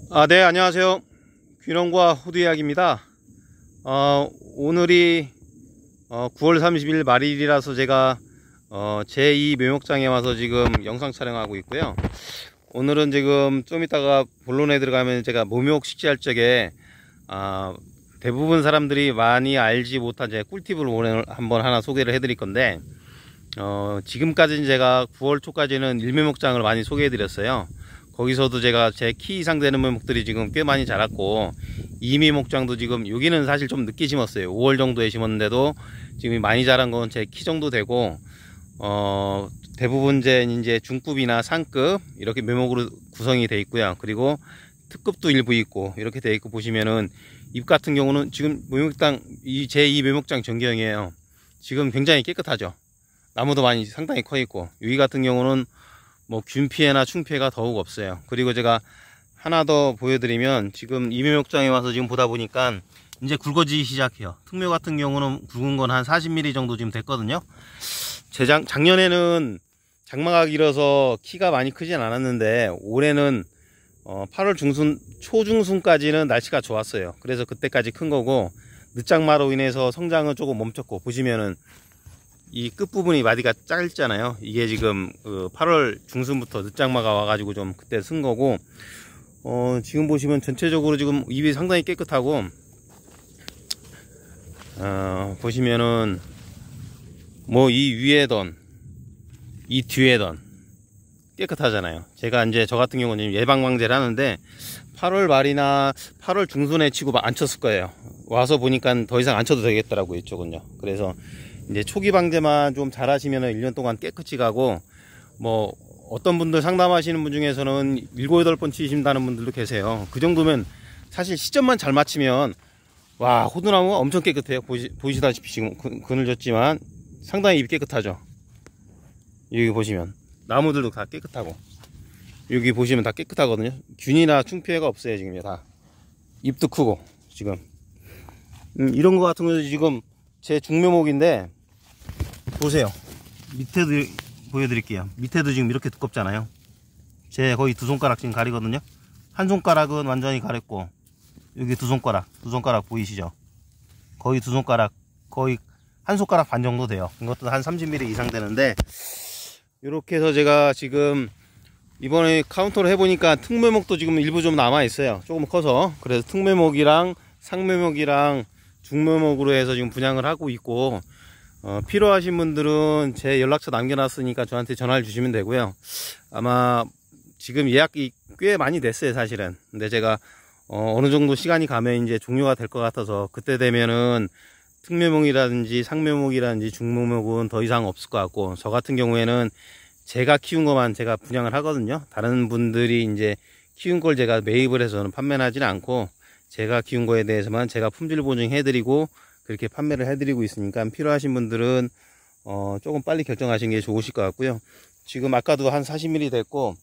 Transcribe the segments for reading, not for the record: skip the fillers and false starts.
네, 안녕하세요. 귀농과 호두 이야기입니다. 오늘이 9월 30일 말일이라서 제가 제2 묘목장에 와서 지금 영상 촬영하고 있고요. 오늘은 지금 좀 이따가 본론에 들어가면 제가 묘목 식재할 적에 대부분 사람들이 많이 알지 못한 제 꿀팁을 오늘 한번 하나 소개를 해드릴 건데, 지금까지는 제가 9월 초까지는 1묘목장을 많이 소개해 드렸어요. 거기서도 제가 제 키 이상 되는 묘목들이 지금 꽤 많이 자랐고, 2묘목장도 지금 여기는 사실 좀 늦게 심었어요. 5월 정도에 심었는데도 지금 많이 자란 건 제 키 정도 되고, 대부분 이제 중급이나 상급 이렇게 묘목으로 구성이 되어 있고요. 그리고 특급도 일부 있고 이렇게 되어 있고, 보시면은 잎 같은 경우는 지금 묘목장 이 제2 묘목장 전경이에요. 지금 굉장히 깨끗하죠. 나무도 많이 상당히 커 있고, 여기 같은 경우는 뭐 균 피해나 충 피해가 더욱 없어요. 그리고 제가 하나 더 보여드리면, 지금 이 묘목장에 와서 지금 보다 보니까 이제 굵어지기 시작해요. 특묘 같은 경우는 굵은 건 한 40mm 정도 지금 됐거든요. 작년에는 장마가 길어서 키가 많이 크진 않았는데, 올해는 8월 중순 초중순까지는 날씨가 좋았어요. 그래서 그때까지 큰 거고, 늦장마로 인해서 성장은 조금 멈췄고, 보시면은 이 끝부분이 마디가 짧잖아요. 이게 지금 8월 중순부터 늦장마가 와가지고 좀 그때 쓴 거고, 지금 보시면 전체적으로 지금 잎이 상당히 깨끗하고, 보시면은 뭐 이 위에던 이 뒤에던 깨끗하잖아요. 제가 이제 저 같은 경우는 예방방제를 하는데 8월 말이나 8월 중순에 치고 안 쳤을 거예요. 와서 보니까 더 이상 안 쳐도 되겠더라고요, 이쪽은요. 그래서 이제 초기 방제만 좀 잘 하시면 1년 동안 깨끗이 가고, 뭐 어떤 분들 상담하시는 분 중에서는 7, 8번 치신다는 분들도 계세요. 그 정도면 사실 시점만 잘 맞추면, 와, 호두나무가 엄청 깨끗해요. 보시다시피 지금 그늘졌지만 상당히 잎 깨끗하죠. 여기 보시면 나무들도 다 깨끗하고, 여기 보시면 다 깨끗하거든요. 균이나 충피해가 없어요. 지금 다 잎도 크고. 지금 이런 거 같은 경우 지금 제 중묘목인데, 보세요. 밑에도 보여드릴게요. 밑에도 지금 이렇게 두껍잖아요. 제 거의 두 손가락 지금 가리거든요. 한 손가락은 완전히 가렸고, 여기 두 손가락 보이시죠? 거의 두 손가락, 거의 한 손가락 반 정도 돼요. 이것도 한 30mm 이상 되는데, 이렇게 해서 제가 지금 이번에 카운터를 해보니까 특묘목도 지금 일부 좀 남아 있어요. 조금 커서. 그래서 특묘목이랑 상묘목이랑 중묘목으로 해서 지금 분양을 하고 있고, 필요하신 분들은 제 연락처 남겨놨으니까 저한테 전화를 주시면 되고요. 아마 지금 예약이 꽤 많이 됐어요, 사실은. 근데 제가 어느 정도 시간이 가면 이제 종료가 될 것 같아서, 그때 되면은 특묘목이라든지 상묘목이라든지 중묘목은 더 이상 없을 것 같고, 저 같은 경우에는 제가 키운 것만 제가 분양을 하거든요. 다른 분들이 이제 키운 걸 제가 매입을 해서는 판매는 하지는 않고, 제가 키운 거에 대해서만 제가 품질 보증해드리고 그렇게 판매를 해드리고 있으니까, 필요하신 분들은 조금 빨리 결정하시는 게 좋으실 것 같고요. 지금 아까도 한 40mm 됐고,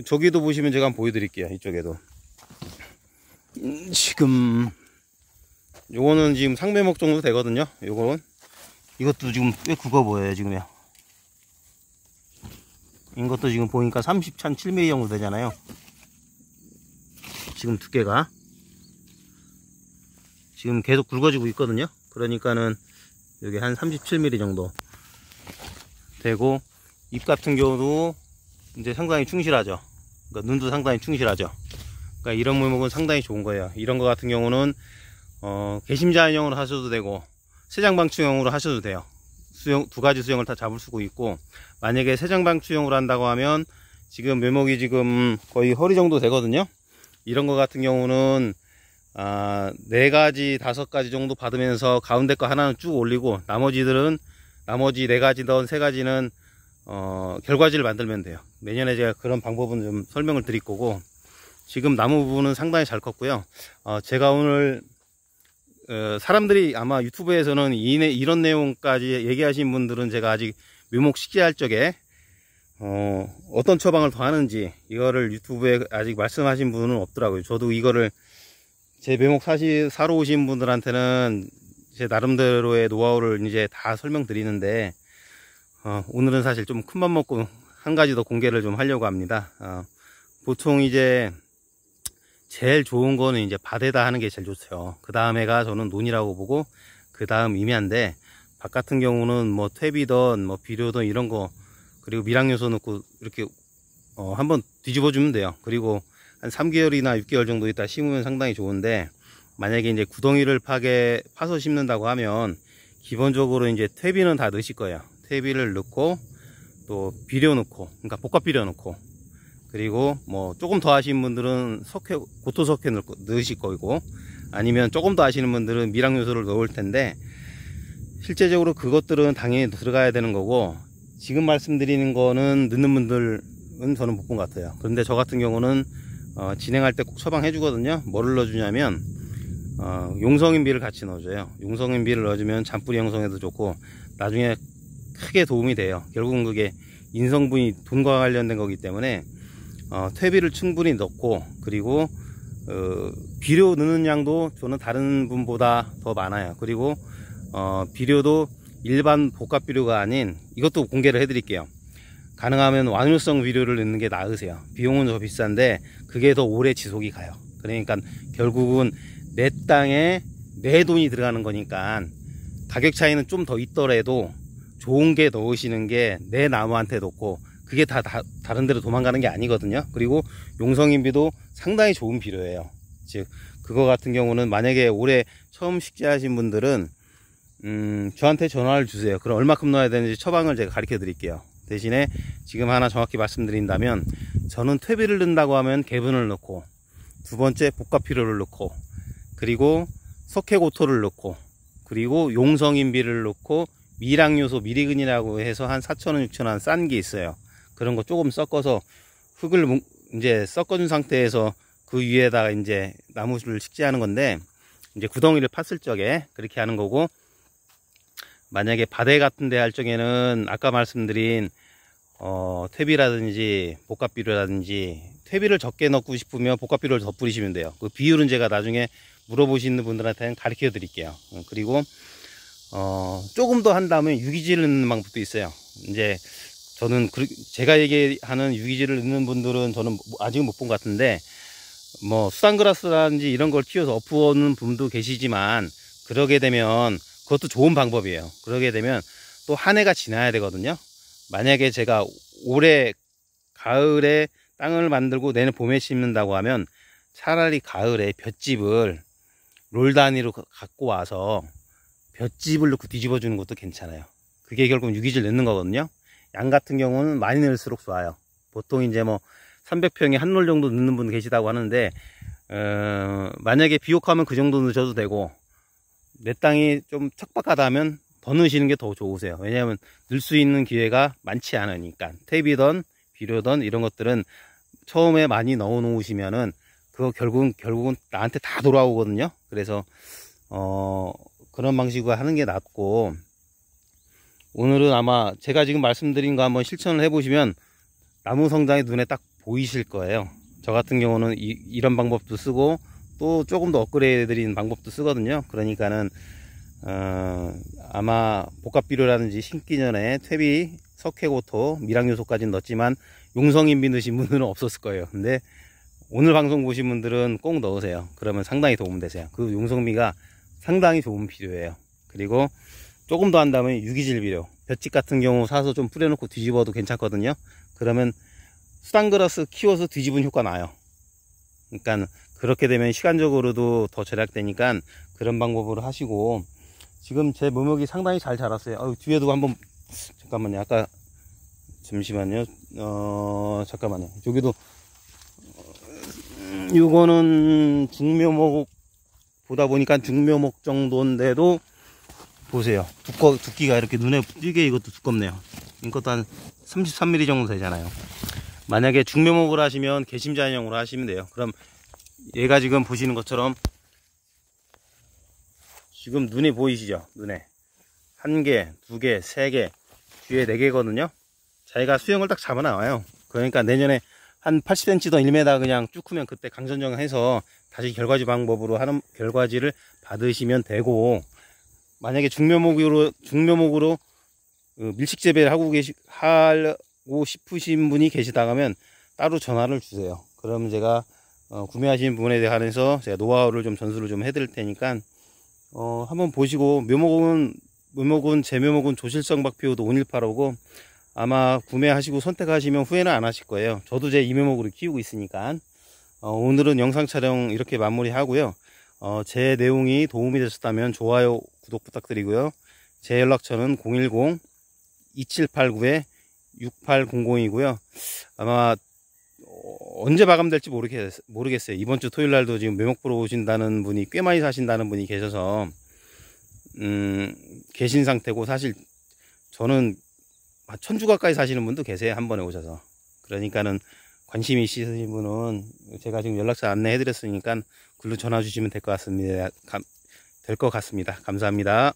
저기도 보시면 제가 한번 보여드릴게요. 이쪽에도 지금 요거는 지금 상매목 정도 되거든요. 이것도 지금 꽤 굵어 보여요. 지금요. 이것도 지금 보니까 30.7mm 정도 되잖아요. 지금 두께가 지금 계속 굵어지고 있거든요. 그러니까는 여기 한 37mm 정도 되고, 잎 같은 경우도 이제 상당히 충실하죠. 그러니까 눈도 상당히 충실하죠. 그러니까 이런 묘목은 상당히 좋은 거예요. 이런 거 같은 경우는 개심자연형으로 하셔도 되고, 세장방추형으로 하셔도 돼요. 두 가지 수형을 다 잡을 수가 있고, 만약에 세장방추형으로 한다고 하면 지금 묘목이 지금 거의 허리 정도 되거든요. 이런 거 같은 경우는 4가지 5가지 정도 받으면서 가운데 거 하나는 쭉 올리고, 나머지 4가지든 3가지는 결과지를 만들면 돼요. 내년에 제가 그런 방법은 좀 설명을 드릴 거고, 지금 나무 부분은 상당히 잘 컸고요. 제가 오늘 사람들이 아마 유튜브에서는 이런 내용까지 얘기하신 분들은 제가 아직 묘목 식재할 적에 어떤 처방을 더 하는지 이거를 유튜브에 아직 말씀하신 분은 없더라고요. 저도 이거를 제 묘목 사러 오신 분들한테는 제 나름대로의 노하우를 이제 다 설명드리는데, 오늘은 사실 좀 큰맘 먹고 한 가지 더 공개를 좀 하려고 합니다. 보통 이제 제일 좋은 거는 이제 밭에다 하는 게 제일 좋죠. 그 다음에가 저는 논이라고 보고, 그 다음 임야인데, 밭 같은 경우는 뭐 퇴비든 뭐 비료든 이런 거, 그리고 밀양요소 넣고 이렇게 한번 뒤집어 주면 돼요. 그리고 한 3개월이나 6개월 정도 있다 심으면 상당히 좋은데, 만약에 이제 구덩이를 파서 심는다고 하면 기본적으로 이제 퇴비는 다 넣으실 거예요. 퇴비를 넣고 또 비료 넣고, 그러니까 복합 비료 넣고, 그리고 뭐 조금 더 하시는 분들은 고토 석회 넣으실 거고, 아니면 조금 더 하시는 분들은 밀양 요소를 넣을 텐데, 실제적으로 그것들은 당연히 들어가야 되는 거고, 지금 말씀드리는 거는 넣는 분들은 저는 못 본 것 같아요. 그런데 저 같은 경우는 진행할 때 꼭 처방해 주거든요. 뭐를 넣어주냐면 용성인비를 같이 넣어줘요. 용성인비를 넣어주면 잔뿌리 형성에도 좋고 나중에 크게 도움이 돼요. 결국은 그게 인성분이 돈과 관련된 거기 때문에 퇴비를 충분히 넣고, 그리고 비료 넣는 양도 저는 다른 분보다 더 많아요. 그리고 비료도 일반 복합 비료가 아닌, 이것도 공개를 해 드릴게요. 가능하면 완효성 비료를 넣는 게 나으세요. 비용은 더 비싼데 그게 더 오래 지속이 가요. 그러니까 결국은 내 땅에 내 돈이 들어가는 거니까 가격 차이는 좀 더 있더라도 좋은 게 넣으시는 게 내 나무한테 놓고, 그게 다른 데로 도망가는 게 아니거든요. 그리고 용성인비도 상당히 좋은 비료예요. 즉 그거 같은 경우는 만약에 올해 처음 식재하신 분들은 저한테 전화를 주세요. 그럼 얼마큼 넣어야 되는지 처방을 제가 가르쳐 드릴게요. 대신에 지금 하나 정확히 말씀드린다면, 저는 퇴비를 넣는다고 하면 개분을 넣고, 두 번째 복합 비료를 넣고, 그리고 석회고토를 넣고, 그리고 용성인비를 넣고, 밀양요소 미리근이라고 해서 한 4,000원 6,000원 싼 게 있어요. 그런 거 조금 섞어서 흙을 이제 섞어준 상태에서 그 위에다가 이제 나무를 식재하는 건데, 이제 구덩이를 팠을 적에 그렇게 하는 거고, 만약에 바대 같은 데 할 적에는 아까 말씀드린 퇴비라든지 복합비료라든지, 퇴비를 적게 넣고 싶으면 복합비료를 더 뿌리시면 돼요. 그 비율은 제가 나중에 물어보시는 분들한테는 가르쳐 드릴게요. 그리고 조금 더 한다면 유기질을 넣는 방법도 있어요. 이제 저는 제가 얘기하는 유기질을 넣는 분들은 저는 아직은 못 본 것 같은데, 뭐 수산그라스라든지 이런 걸 키워서 엎어오는 분도 계시지만, 그러게 되면 그것도 좋은 방법이에요. 그러게 되면 또 한 해가 지나야 되거든요. 만약에 제가 올해 가을에 땅을 만들고 내년 봄에 심는다고 하면, 차라리 가을에 볏짚을 롤 단위로 갖고 와서 볏짚을 넣고 뒤집어 주는 것도 괜찮아요. 그게 결국 유기질 넣는 거거든요. 양 같은 경우는 많이 넣을수록 좋아요. 보통 이제 뭐 300평에 한 롤 정도 넣는 분 계시다고 하는데, 만약에 비옥하면 그 정도 넣으셔도 되고, 내 땅이 좀 척박하다면 더 넣으시는 게 더 좋으세요. 왜냐하면 넣을 수 있는 기회가 많지 않으니까. 퇴비든 비료든 이런 것들은 처음에 많이 넣어 놓으시면은 그거 결국은 나한테 다 돌아오거든요. 그래서 그런 방식으로 하는 게 낫고, 오늘은 아마 제가 지금 말씀드린 거 한번 실천을 해보시면 나무 성장이 눈에 딱 보이실 거예요. 저 같은 경우는 이런 방법도 쓰고, 또 조금 더 업그레이드 드린 방법도 쓰거든요. 그러니까는 아마 복합 비료라든지 심기 전에 퇴비, 석회고토, 밀양요소까지는 넣었지만 용성인비 넣으신 분들은 없었을 거예요. 근데 오늘 방송 보신 분들은 꼭 넣으세요. 그러면 상당히 도움 되세요. 그 용성비가 상당히 좋은 비료예요. 그리고 조금 더 한다면 유기질 비료, 볏짚 같은 경우 사서 좀 뿌려놓고 뒤집어도 괜찮거든요. 그러면 수단그라스 키워서 뒤집은 효과 나요. 그러니까 그렇게 되면 시간적으로도 더 절약되니까 그런 방법으로 하시고, 지금 제 묘목이 상당히 잘 자랐어요. 뒤에도 한번, 잠깐만요. 아까, 잠시만요. 잠깐만요. 저기도, 요거는 중묘목 보다 보니까 중묘목 정도인데도, 보세요. 두께가 이렇게 눈에 띄게 이것도 두껍네요. 이것도 한 33mm 정도 되잖아요. 만약에 중묘목을 하시면 개심자연형으로 하시면 돼요. 그럼 얘가 지금 보시는 것처럼 지금 눈이 보이시죠? 눈에 1개, 2개, 3개, 뒤에 4개거든요. 자기가 수영을 딱 잡아 나와요. 그러니까 내년에 한 80cm 더 1m 그냥 쭉 크면 그때 강선정해서 다시 결과지 방법으로 하는 결과지를 받으시면 되고, 만약에 중묘목으로 밀식 재배를 하고 싶으신 분이 계시다면 따로 전화를 주세요. 그러면 제가 구매하시는 부분에 대해서 제가 노하우를 좀 전수를 좀 해드릴 테니까 한번 보시고, 제 묘목은 조실성 박피우도 5185고 아마 구매하시고 선택하시면 후회는 안 하실 거예요. 저도 제 이묘목으로 키우고 있으니까. 오늘은 영상 촬영 이렇게 마무리 하고요. 제 내용이 도움이 되셨다면 좋아요, 구독 부탁드리고요. 제 연락처는 010-2789-6800이고요. 아마 언제 마감될지 모르겠어요. 이번 주 토요일 날도 지금 묘목 보러 오신다는 분이 꽤 많이 사신다는 분이 계셔서 계신 상태고, 사실 저는 1000주 가까이 사시는 분도 계세요, 한 번에 오셔서. 그러니까는 관심이 있으신 분은 제가 지금 연락처 안내해 드렸으니까 글로 전화 주시면 될 것 같습니다. 감사합니다.